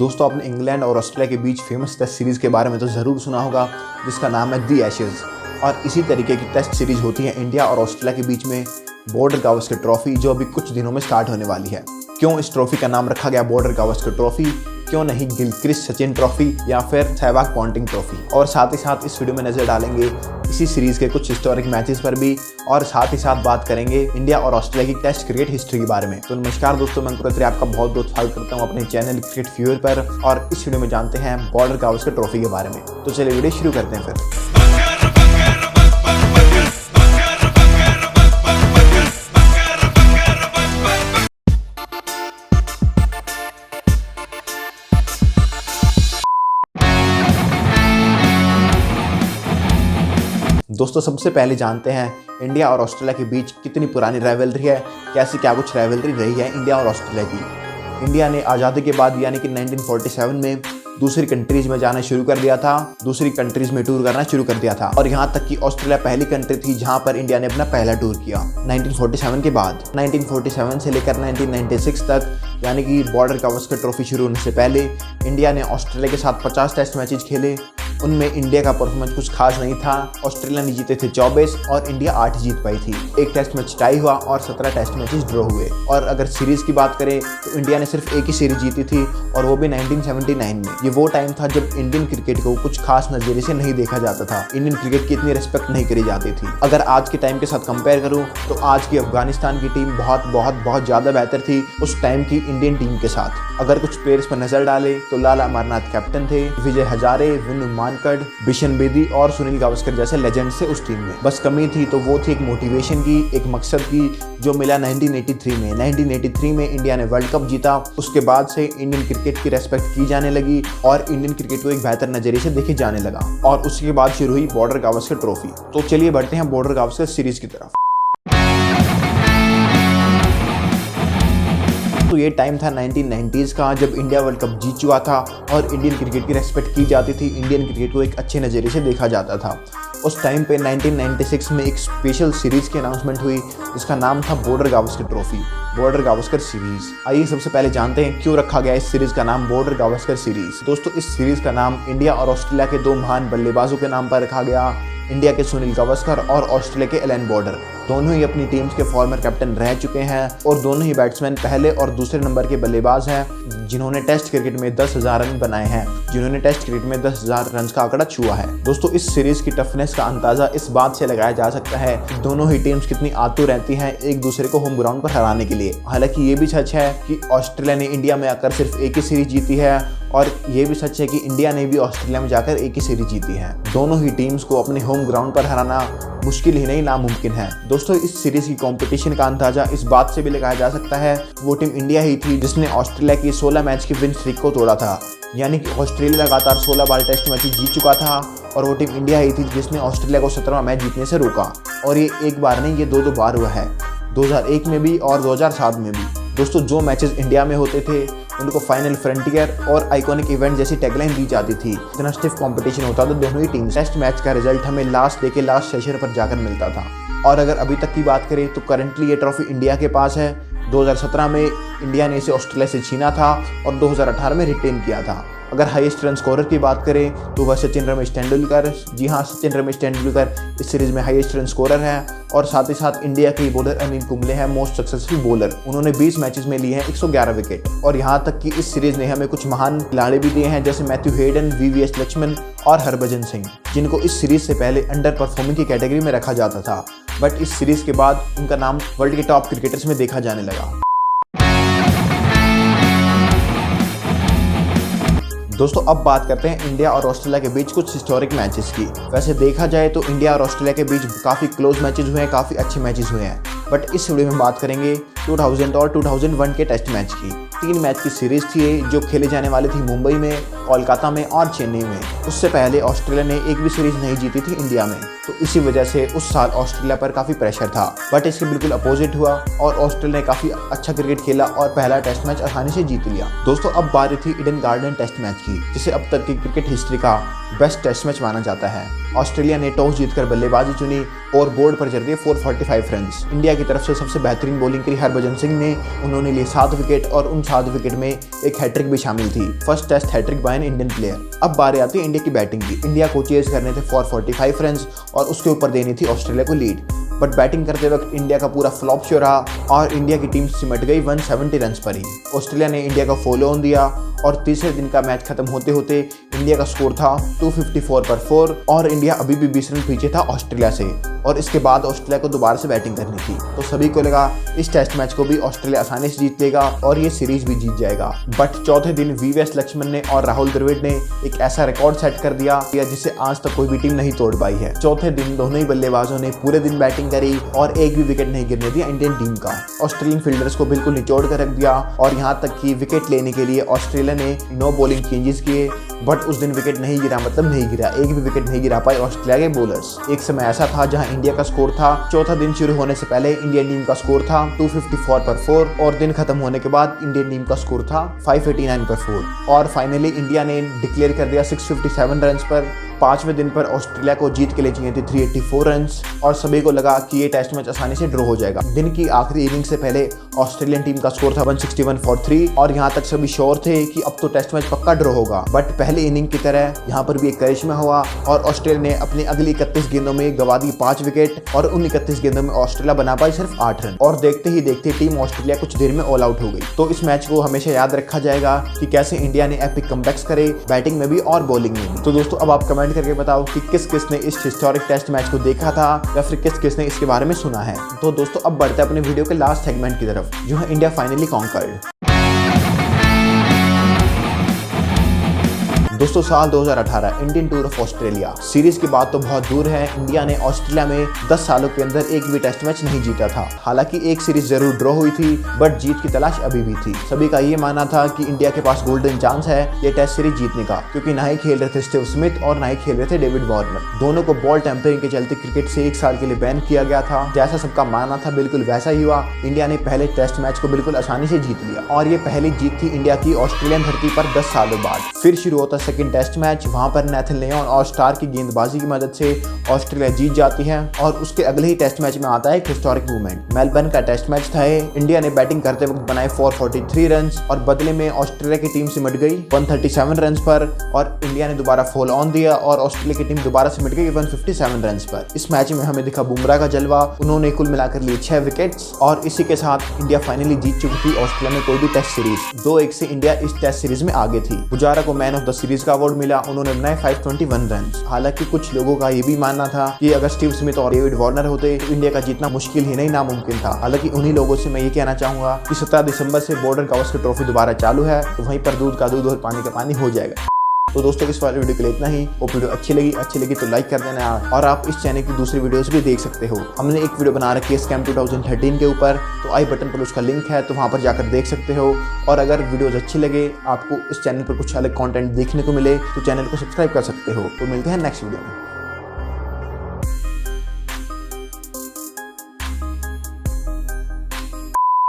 दोस्तों, आपने इंग्लैंड और ऑस्ट्रेलिया के बीच फेमस टेस्ट सीरीज़ के बारे में तो ज़रूर सुना होगा, जिसका नाम है दी एशेज़। और इसी तरीके की टेस्ट सीरीज़ होती है इंडिया और ऑस्ट्रेलिया के बीच में बॉर्डर गावस्कर ट्रॉफी, जो अभी कुछ दिनों में स्टार्ट होने वाली है। क्यों इस ट्रॉफी का नाम रखा गया बॉर्डर गावस्कर ट्रॉफी, क्यों नहीं गिलक्रिस्ट सचिन ट्रॉफी या फिर सहवाग पॉन्टिंग ट्रॉफी, और साथ ही साथ इस वीडियो में नजर डालेंगे इसी सीरीज़ के कुछ हिस्टोरिक मैचेस पर भी, और साथ ही साथ बात करेंगे इंडिया और ऑस्ट्रेलिया की टेस्ट क्रिकेट हिस्ट्री के बारे में। तो नमस्कार दोस्तों, मैं अंकुर आपका बहुत बहुत स्वागत करता हूं अपने चैनल क्रिकेट व्यूअर पर, और इस वीडियो में जानते हैं बॉर्डर गावस्कर ट्रॉफी के बारे में। तो चलिए वीडियो शुरू करते हैं फिर। दोस्तों, सबसे पहले जानते हैं इंडिया और ऑस्ट्रेलिया के बीच कितनी पुरानी राइवलरी है, कैसी क्या कुछ राइवलरी रही है इंडिया और ऑस्ट्रेलिया की। इंडिया ने आज़ादी के बाद यानी कि 1947 में दूसरी कंट्रीज में जाना शुरू कर दिया था, दूसरी कंट्रीज में टूर करना शुरू कर दिया था, और यहाँ तक कि ऑस्ट्रेलिया पहली कंट्री थी जहाँ पर इंडिया ने अपना पहला टूर किया 1947 के बाद। 1947 से लेकर 1996 तक यानी कि बॉर्डर गावस्कर ट्रॉफी शुरू होने से पहले इंडिया ने ऑस्ट्रेलिया के साथ 50 टेस्ट मैचेज खेले। उनमें इंडिया का परफॉर्मेंस कुछ खास नहीं था। ऑस्ट्रेलिया ने जीते थे 24 और इंडिया 8 जीत पाई थी। एक टेस्ट मैच टाई हुआ और 17 टेस्ट मैचेस ड्रॉ हुए। और अगर सीरीज की बात करें तो इंडिया ने सिर्फ एक ही सीरीज जीती थी, और वो भी 1979 में। ये वो टाइम था जब इंडियन क्रिकेट को कुछ खास नजरिए से नहीं देखा जाता था, इंडियन क्रिकेट की इतनी रिस्पेक्ट नहीं करी जाती थी। अगर आज के टाइम के साथ कंपेयर करूं तो आज की अफगानिस्तान की टीम बहुत ज़्यादा बेहतर थी उस टाइम की इंडियन टीम के साथ। अगर कुछ प्लेयर्स पर नजर डाले तो लाला अमरनाथ कैप्टन थे, विजय हजारे, विनु मानकड़, बिशन बेदी और सुनील गावस्कर जैसे लेजेंड से उस टीम में। बस कमी थी तो वो थी एक मोटिवेशन की, एक मकसद की, जो मिला 1983 में। 1983 में इंडिया ने वर्ल्ड कप जीता। उसके बाद से इंडियन क्रिकेट की रेस्पेक्ट की जाने लगी और इंडियन क्रिकेट को एक बेहतर नजरिए से देखे जाने लगा, और उसके बाद शुरू हुई बॉर्डर गावस्कर ट्रॉफी। तो चलिए बढ़ते हैं बॉर्डर गावस्कर सीरीज की तरफ। तो ये टाइम था 1990s का, जब इंडिया वर्ल्ड कप जीत चुका था और इंडियन क्रिकेट की रेस्पेक्ट की जाती थी, इंडियन क्रिकेट को एक अच्छे नज़रिए से देखा जाता था। उस टाइम पे 1996 में एक स्पेशल सीरीज़ की अनाउंसमेंट हुई जिसका नाम था border Gavaskar trophy, border Gavaskar series. आइए सबसे पहले जानते हैं क्यों रखा गया इस सीरीज़ का नाम बॉर्डर गावस्कर सीरीज़। दोस्तों, इस सीरीज़ का नाम इंडिया और ऑस्ट्रेलिया के दो महान बल्लेबाजों के नाम पर रखा गया, इंडिया के सुनील गावस्कर और ऑस्ट्रेलिया के एलन बॉर्डर। दोनों ही अपनी टीम्स के फॉर्मर कैप्टन रह चुके हैं, और दोनों ही बैट्समैन पहले और दूसरे नंबर के बल्लेबाज हैं जिन्होंने टेस्ट क्रिकेट में 10,000 रन बनाए हैं, जिन्होंने टेस्ट क्रिकेट में 10,000 रन का आंकड़ा छुआ है। दोस्तों, इस सीरीज की टफनेस का अंदाजा इस बात से लगाया जा सकता है कि दोनों ही टीम्स कितनी आतुर रहती हैं एक दूसरे को होम ग्राउंड पर हराने के लिए। हालांकि ये भी सच है कि ऑस्ट्रेलिया ने इंडिया में आकर सिर्फ एक ही सीरीज जीती है, और ये भी सच है कि इंडिया ने भी ऑस्ट्रेलिया में जाकर एक ही सीरीज जीती है। दोनों ही टीम्स को अपने होम ग्राउंड पर हराना मुश्किल ही नहीं, नामुमकिन है। दोस्तों, इस सीरीज की कंपटीशन का अंदाजा इस बात से भी लगाया जा सकता है वो टीम इंडिया ही थी जिसने ऑस्ट्रेलिया की 16 मैच की विन स्ट्रीक को तोड़ा था। यानी कि ऑस्ट्रेलिया लगातार 16 बार टेस्ट मैच जीत चुका था, और वो टीम इंडिया ही थी जिसने ऑस्ट्रेलिया को 17वां मैच जीतने से रोका। और ये एक बार नहीं, ये दो बार हुआ है, 2001 में भी और 2007 में भी। दोस्तों, जो मैचेस इंडिया में होते थे उनको फाइनल फ्रंटियर और आइकॉनिक इवेंट जैसी टैगलाइन दी जाती थी। इतना स्टिफ कंपटीशन होता था दोनों ही टीम। टेस्ट मैच का रिजल्ट हमें लास्ट डे के लास्ट सेशन पर जाकर मिलता था। और अगर अभी तक की बात करें तो करंटली ये ट्रॉफी इंडिया के पास है। 2017 में इंडिया ने इसे ऑस्ट्रेलिया से छीना था और 2018 में रिटेन किया था। अगर हाईएस्ट रन स्कोरर की बात करें तो वह सचिन रमेश तेंदुलकर। जी हाँ, सचिन रमेश तेंदुलकर इस सीरीज में हाईएस्ट रन स्कोरर हैं, और साथ ही साथ इंडिया के बॉलर अनिल कुंबले हैं मोस्ट सक्सेसफुल बॉलर। उन्होंने 20 मैचेस में लिए हैं 111 विकेट। और यहाँ तक कि इस सीरीज ने हमें कुछ महान खिलाड़ी भी दिए हैं, जैसे मैथ्यू हेडन, वीवीएस लक्ष्मण और हरभजन सिंह, जिनको इस सीरीज से पहले अंडर परफॉर्मिंग की कैटेगरी में रखा जाता था, बट इस सीरीज के बाद उनका नाम वर्ल्ड के टॉप क्रिकेटर्स में देखा जाने लगा। दोस्तों, अब बात करते हैं इंडिया और ऑस्ट्रेलिया के बीच कुछ हिस्टोरिक मैचेस की। वैसे देखा जाए तो इंडिया और ऑस्ट्रेलिया के बीच काफ़ी क्लोज मैचेस हुए हैं, काफ़ी अच्छे मैचेस हुए हैं, बट इस वीडियो में बात करेंगे 2000 और 2001 के टेस्ट मैच की। 3 मैच की सीरीज थी जो खेले जाने वाली थी मुंबई में, कोलकाता में और चेन्नई में। उससे पहले ऑस्ट्रेलिया ने एक भी सीरीज नहीं जीती थी इंडिया में, तो इसी वजह से उस साल ऑस्ट्रेलिया पर काफ़ी प्रेशर था। बट इसके बिल्कुल अपोजिट हुआ और ऑस्ट्रेलिया ने काफ़ी अच्छा क्रिकेट खेला और पहला टेस्ट मैच आसानी से जीत लिया। दोस्तों, अब बारी थी ईडन गार्डन टेस्ट मैच की, जिसे अब तक की क्रिकेट हिस्ट्री का बेस्ट टेस्ट मैच माना जाता है। ऑस्ट्रेलिया ने टॉस जीतकर बल्लेबाजी चुनी और बोर्ड पर जड़ दिए 445 रन। इंडिया की तरफ से सबसे बेहतरीन बॉलिंग करी हरभजन सिंह ने। उन्होंने लिए 7 विकेट और उन 7 विकेट में एक हैट्रिक भी शामिल थी। First test hat trick by an Indian player. अब बारी आती है इंडिया की बैटिंग की। इंडिया को चेज करने थे 445 रन और उसके ऊपर देनी थी ऑस्ट्रेलिया को लीड। बट बैटिंग करते वक्त इंडिया का पूरा फ्लॉप शो रहा और इंडिया की टीम सिमट गई 170 रन पर ही। ऑस्ट्रेलिया ने इंडिया को फॉलो ऑन दिया और तीसरे दिन का मैच खत्म होते होते इंडिया का स्कोर था 254 पर 4 और इंडिया अभी भी 20 रन पीछे था ऑस्ट्रेलिया से। और इसके बाद ऑस्ट्रेलिया को दोबारा से बैटिंग करनी थी, तो सभी को लगा इस टेस्ट मैच को भी ऑस्ट्रेलिया आसानी से जीत लेगा और ये सीरीज भी जीत जाएगा। बट चौथे दिन वीवीएस लक्ष्मण ने और राहुल द्रविड़ ने एक ऐसा रिकॉर्ड सेट कर दिया जिसे आज तक कोई भी टीम नहीं तोड़ पाई है। चौथे दिन दोनों ही बल्लेबाजों ने पूरे दिन बैटिंग करी और एक भी विकेट नहीं गिरने दिया इंडियन टीम का। ऑस्ट्रेलियन फील्डर्स को बिल्कुल निचोड़ कर रख दिया और यहाँ तक कि विकेट लेने के लिए ऑस्ट्रेलिया ने 9 बॉलिंग चेंजेस किए। बट उस दिन विकेट नहीं गिरा, मतलब नहीं गिरा, एक भी विकेट नहीं गिरा पाए ऑस्ट्रेलिया के बॉलर्स। एक समय ऐसा था जहां इंडिया का स्कोर था, चौथा दिन शुरू होने से पहले इंडियन टीम का स्कोर था 254 पर 4 और दिन खत्म होने के बाद इंडियन टीम का स्कोर था 589 पर 4 और फाइनली इंडिया ने डिक्लेयर कर दिया 657 रन पर। 5वें दिन पर ऑस्ट्रेलिया को जीत के लिए चाहिए थे 384 रन और सभी को लगा कि ये टेस्ट मैच आसानी से ड्रॉ हो जाएगा। दिन की आखिरी इनिंग से पहले ऑस्ट्रेलियन टीम का स्कोर था 161 for 3 और यहाँ तक सभी श्योर थे कि अब तो टेस्ट मैच पक्का ड्रॉ होगा। बट पहले इनिंग की तरह यहाँ पर भी एक करिश्मा हुआ और ऑस्ट्रेलिया ने अपनी अगली 31 गेंदों में गंवा दी 5 विकेट और उन 31 गेंदों में ऑस्ट्रेलिया बना पाई सिर्फ 8 रन और देखते ही देखते टीम ऑस्ट्रेलिया कुछ देर में ऑल आउट हो गई। तो इस मैच को हमेशा याद रखा जाएगा कि कैसे इंडिया ने एपिक कमबैक्स करे बैटिंग में भी और बॉलिंग में भी। तो दोस्तों अब आप कमेंट करके बताओ कि किस किस ने इस हिस्टोरिक टेस्ट मैच को देखा था या फिर किस किस ने इसके बारे में सुना है। तो दोस्तों अब बढ़ते हैं अपने वीडियो के लास्ट सेगमेंट की तरफ, जो है इंडिया फाइनली कॉन्कर्ड। दोस्तों साल 2018 Indian tour of Australia series की बात तो बहुत दूर है। इंडिया ने ऑस्ट्रेलिया में 10 सालों के अंदर एक भी टेस्ट मैच नहीं जीता था। हालांकि एक सीरीज जरूर ड्रॉ हुई थी बट जीत की तलाश अभी भी थी। सभी का ये मानना था कि इंडिया के पास गोल्डन चांस है ये टेस्ट सीरीज जीतने का, क्योंकि ना ही खेल रहे थे स्टीव स्मिथ और ना ही खेल रहे थे डेविड वार्नर। दोनों को बॉल टेम्परिंग के चलते क्रिकेट से 1 साल के लिए बैन किया गया था। जैसा सबका मानना था बिल्कुल वैसा ही हुआ। इंडिया ने पहले टेस्ट मैच को बिल्कुल आसानी से जीत लिया और ये पहली जीत थी इंडिया की ऑस्ट्रेलियन धरती पर 10 सालों बाद। फिर शुरू होता सेकंड टेस्ट मैच। वहां पर नेथन लियोन और स्टार की गेंदबाजी की मदद से ऑस्ट्रेलिया जीत जाती है और उसके अगले ही टेस्ट मैच में आता है एक हिस्टोरिक मूवमेंट। मेलबर्न का टेस्ट मैच था। इंडिया ने बैटिंग करते वक्त बनाए 443 रन और बदले में ऑस्ट्रेलिया की टीम सिमट गई 137 रन पर और इंडिया ने दोबारा फॉलो ऑन दिया और ऑस्ट्रेलिया की टीम दोबारा सिमट गई 157 रन पर। इस मैच में हमें दिखा बुमराह का जलवा। उन्होंने कुल मिलाकर लिए 6 विकेट्स और इसी के साथ इंडिया फाइनली जीत चुकी थी ऑस्ट्रेलिया में कोई भी टेस्ट सीरीज। 2-1 से इंडिया इस टेस्ट सीरीज में आगे थी। पुजारा को मैन ऑफ द सीरीज का अवार्ड मिला। उन्होंने बनाए 521 रन। हालांकि कुछ लोगों का ये भी मानना था कि अगर स्टीव स्मिथ और डेविड वार्नर होते तो इंडिया का जीतना मुश्किल ही नहीं नामुमकिन था। हालांकि उन्हीं लोगों से मैं ये कहना चाहूंगा कि 17 दिसंबर से बॉर्डर गावस्कर ट्रॉफी दोबारा चालू है, तो वहीं पर दूध का दूध और पानी का पानी हो जाएगा। तो दोस्तों इस वाले वीडियो के लिए इतना ही। वो वीडियो अच्छी लगी तो लाइक कर देना और आप इस चैनल की दूसरी वीडियोस भी देख सकते हो। हमने एक वीडियो बना रखी है स्कैम 2013 के ऊपर, तो आई बटन पर उसका लिंक है, तो वहाँ पर जाकर देख सकते हो। और अगर वीडियोस अच्छी लगे, आपको इस चैनल पर कुछ अलग कंटेंट देखने को मिले, तो चैनल को सब्सक्राइब कर सकते हो। तो मिलते हैं नेक्स्ट वीडियो में।